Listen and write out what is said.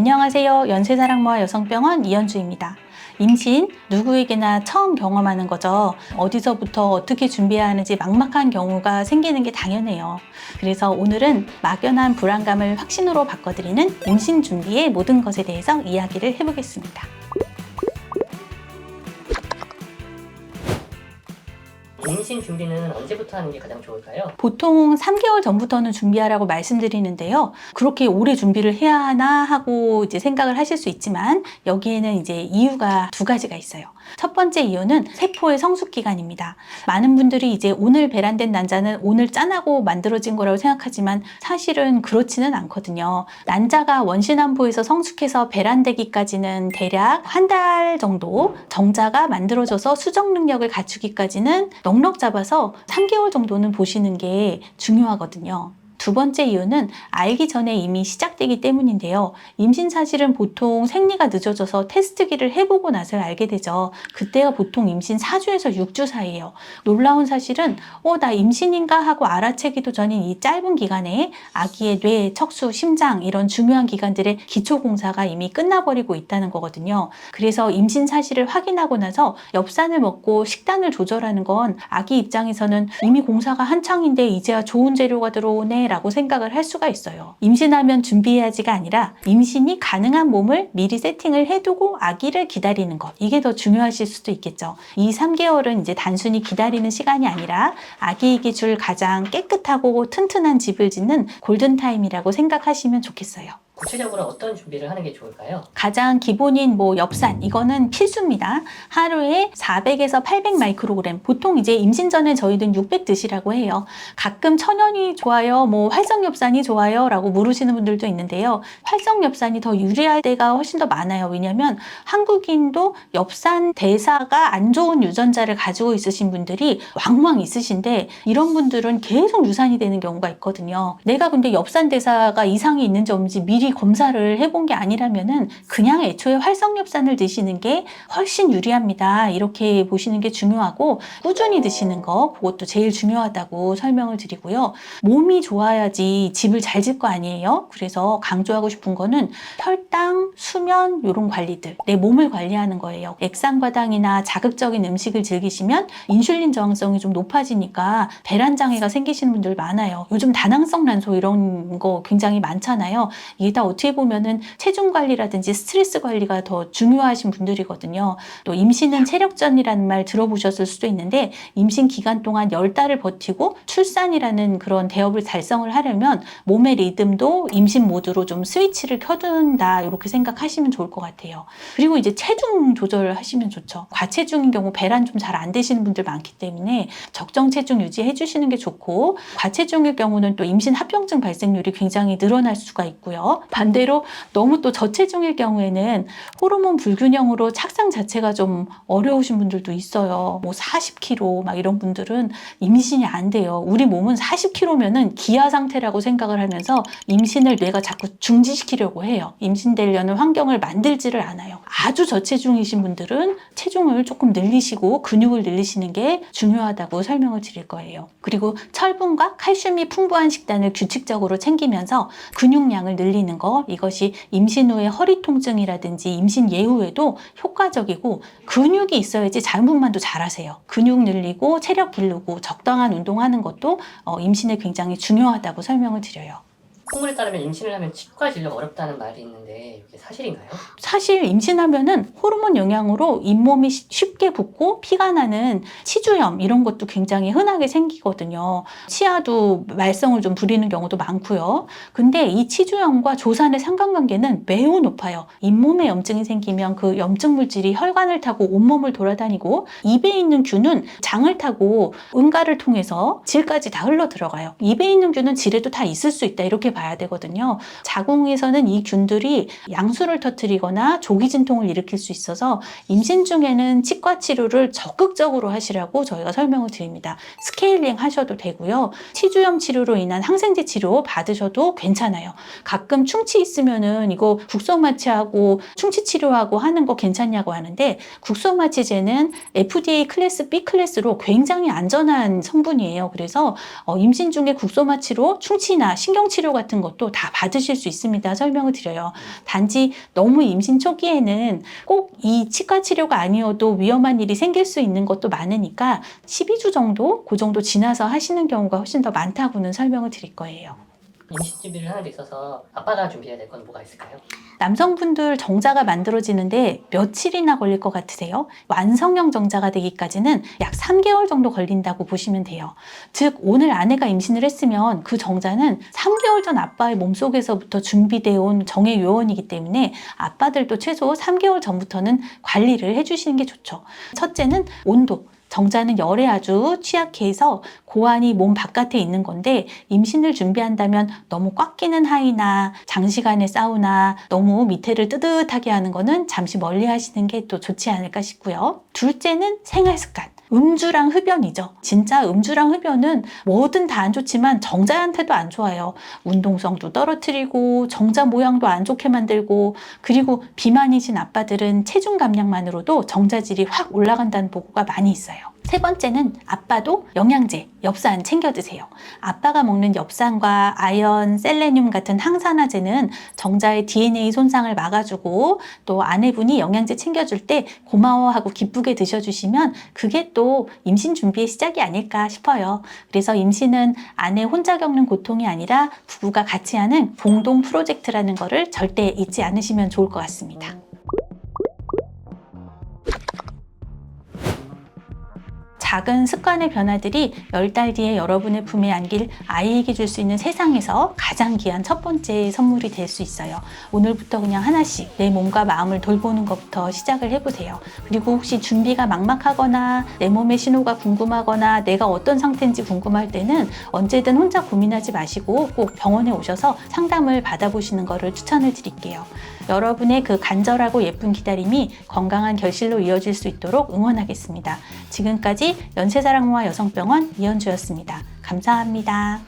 안녕하세요. 연세사랑모아 여성병원 이현주입니다. 임신 누구에게나 처음 경험하는 거죠. 어디서부터 어떻게 준비해야 하는지 막막한 경우가 생기는 게 당연해요. 그래서 오늘은 막연한 불안감을 확신으로 바꿔드리는 임신 준비의 모든 것에 대해서 이야기를 해보겠습니다. 임신 준비는 언제부터 하는 게 가장 좋을까요? 보통 3개월 전부터는 준비하라고 말씀드리는데요. 그렇게 오래 준비를 해야 하나 하고 이제 생각을 하실 수 있지만 여기에는 이제 이유가 두 가지가 있어요. 첫 번째 이유는 세포의 성숙 기간입니다. 많은 분들이 이제 오늘 배란된 난자는 오늘 짠하고 만들어진 거라고 생각하지만 사실은 그렇지는 않거든요. 난자가 원신환부에서 성숙해서 배란되기까지는 대략 한 달 정도, 정자가 만들어져서 수정 능력을 갖추기까지는 넉넉 잡아서 3개월 정도는 보시는 게 중요하거든요. 두 번째 이유는 알기 전에 이미 시작되기 때문인데요. 임신 사실은 보통 생리가 늦어져서 테스트기를 해보고 나서 알게 되죠. 그때가 보통 임신 4주에서 6주 사이에요. 놀라운 사실은 나 임신인가 하고 알아채기도 전인 이 짧은 기간에 아기의 뇌, 척수, 심장 이런 중요한 기관들의 기초공사가 이미 끝나버리고 있다는 거거든요. 그래서 임신 사실을 확인하고 나서 엽산을 먹고 식단을 조절하는 건 아기 입장에서는 이미 공사가 한창인데 이제야 좋은 재료가 들어오네 라고 생각을 할 수가 있어요. 임신하면 준비해야지가 아니라 임신이 가능한 몸을 미리 세팅을 해두고 아기를 기다리는 것, 이게 더 중요하실 수도 있겠죠. 이 3개월은 이제 단순히 기다리는 시간이 아니라 아기에게 줄 가장 깨끗하고 튼튼한 집을 짓는 골든타임이라고 생각하시면 좋겠어요. 구체적으로 어떤 준비를 하는 게 좋을까요? 가장 기본인 엽산, 이거는 필수입니다. 하루에 400에서 800 마이크로그램, 보통 이제 임신 전에 저희는 600 드시라고 해요. 가끔 천연이 좋아요, 활성엽산이 좋아요 라고 물으시는 분들도 있는데요. 활성엽산이 더 유리할 때가 훨씬 더 많아요. 왜냐하면 한국인도 엽산 대사가 안 좋은 유전자를 가지고 있으신 분들이 왕왕 있으신데 이런 분들은 계속 유산이 되는 경우가 있거든요. 내가 근데 엽산 대사가 이상이 있는지 없는지 미리 검사를 해본 게 아니라면은 그냥 애초에 활성엽산을 드시는 게 훨씬 유리합니다. 이렇게 보시는 게 중요하고 꾸준히 드시는 거, 그것도 제일 중요하다고 설명을 드리고요. 몸이 좋아야지 집을 잘 질 거 아니에요. 그래서 강조하고 싶은 거는 혈당, 수면 이런 관리들, 내 몸을 관리하는 거예요. 액상과당이나 자극적인 음식을 즐기시면 인슐린 저항성이 좀 높아지니까 배란 장애가 생기시는 분들 많아요. 요즘 다낭성 난소 이런 거 굉장히 많잖아요. 이게 다 어떻게 보면은 체중 관리라든지 스트레스 관리가 더 중요하신 분들이거든요. 또 임신은 체력전이라는 말 들어보셨을 수도 있는데 임신 기간 동안 10달을 버티고 출산이라는 그런 대업을 달성을 하려면 몸의 리듬도 임신 모드로 좀 스위치를 켜둔다 이렇게 생각하시면 좋을 것 같아요. 그리고 이제 체중 조절을 하시면 좋죠. 과체중인 경우 배란 좀 잘 안 되시는 분들 많기 때문에 적정 체중 유지해 주시는 게 좋고 과체중일 경우는 또 임신 합병증 발생률이 굉장히 늘어날 수가 있고요. 반대로 너무 또 저체중일 경우에는 호르몬 불균형으로 착상 자체가 좀 어려우신 분들도 있어요. 40kg 막 이런 분들은 임신이 안 돼요. 우리 몸은 40kg면은 기아 상태라고 생각을 하면서 임신을 뇌가 자꾸 중지시키려고 해요. 임신되려는 환경을 만들지를 않아요. 아주 저체중이신 분들은 체중을 조금 늘리시고 근육을 늘리시는 게 중요하다고 설명을 드릴 거예요. 그리고 철분과 칼슘이 풍부한 식단을 규칙적으로 챙기면서 근육량을 늘리는 거, 이것이 임신 후에 허리 통증이라든지 임신 예후에도 효과적이고 근육이 있어야지 자연분만도 잘하세요. 근육 늘리고 체력 기르고 적당한 운동하는 것도 임신에 굉장히 중요하다고 설명을 드려요. 풍문에 따르면 임신을 하면 치과 진료가 어렵다는 말이 있는데 이게 사실인가요? 사실 임신하면은 호르몬 영향으로 잇몸이 쉽게 붓고 피가 나는 치주염 이런 것도 굉장히 흔하게 생기거든요. 치아도 말썽을 좀 부리는 경우도 많고요. 근데 이 치주염과 조산의 상관관계는 매우 높아요. 잇몸에 염증이 생기면 그 염증 물질이 혈관을 타고 온몸을 돌아다니고 입에 있는 균은 장을 타고 응가를 통해서 질까지 다 흘러 들어가요. 입에 있는 균은 질에도 다 있을 수 있다 이렇게 봐야 되거든요. 자궁에서는 이 균들이 양수를 터뜨리거나 조기 진통을 일으킬 수 있어서 임신 중에는 치과 치료를 적극적으로 하시라고 저희가 설명을 드립니다. 스케일링 하셔도 되고요. 치주염 치료로 인한 항생제 치료 받으셔도 괜찮아요. 가끔 충치 있으면은 이거 국소마취하고 충치 치료하고 하는 거 괜찮냐고 하는데 국소마취제는 FDA 클래스 B 클래스로 굉장히 안전한 성분이에요. 그래서 임신 중에 국소마취로 충치나 신경치료 같은 것도 다 받으실 수 있습니다. 설명을 드려요. 단지 너무 임신 초기에는 꼭 이 치과 치료가 아니어도 위험한 일이 생길 수 있는 것도 많으니까 12주 정도, 그 정도 지나서 하시는 경우가 훨씬 더 많다고는 설명을 드릴 거예요. 임신 준비를 하는 데 있어서 아빠가 준비해야 될 건 뭐가 있을까요? 남성분들 정자가 만들어지는데 며칠이나 걸릴 것 같으세요? 완성형 정자가 되기까지는 약 3개월 정도 걸린다고 보시면 돼요. 즉 오늘 아내가 임신을 했으면 그 정자는 3개월 전 아빠의 몸속에서부터 준비되어 온 정의 요원이기 때문에 아빠들도 최소 3개월 전부터는 관리를 해주시는 게 좋죠. 첫째는 온도. 정자는 열에 아주 취약해서 고환이 몸 바깥에 있는 건데 임신을 준비한다면 너무 꽉 끼는 하의나 장시간의 사우나, 너무 밑에를 뜨뜻하게 하는 거는 잠시 멀리 하시는 게 또 좋지 않을까 싶고요. 둘째는 생활 습관. 음주랑 흡연이죠. 진짜 음주랑 흡연은 뭐든 다 안 좋지만 정자한테도 안 좋아요. 운동성도 떨어뜨리고 정자 모양도 안 좋게 만들고, 그리고 비만이신 아빠들은 체중 감량만으로도 정자질이 확 올라간다는 보고가 많이 있어요. 세 번째는 아빠도 영양제, 엽산 챙겨 드세요. 아빠가 먹는 엽산과 아연, 셀레늄 같은 항산화제는 정자의 DNA 손상을 막아주고 또 아내분이 영양제 챙겨줄 때 고마워하고 기쁘게 드셔주시면 그게 또 임신 준비의 시작이 아닐까 싶어요. 그래서 임신은 아내 혼자 겪는 고통이 아니라 부부가 같이 하는 공동 프로젝트라는 거를 절대 잊지 않으시면 좋을 것 같습니다. 작은 습관의 변화들이 10달 뒤에 여러분의 품에 안길 아이에게 줄 수 있는 세상에서 가장 귀한 첫 번째 선물이 될 수 있어요. 오늘부터 그냥 하나씩 내 몸과 마음을 돌보는 것부터 시작을 해보세요. 그리고 혹시 준비가 막막하거나 내 몸의 신호가 궁금하거나 내가 어떤 상태인지 궁금할 때는 언제든 혼자 고민하지 마시고 꼭 병원에 오셔서 상담을 받아보시는 것을 추천을 드릴게요. 여러분의 그 간절하고 예쁜 기다림이 건강한 결실로 이어질 수 있도록 응원하겠습니다. 지금까지 연세사랑모아 여성병원 이현주였습니다. 감사합니다.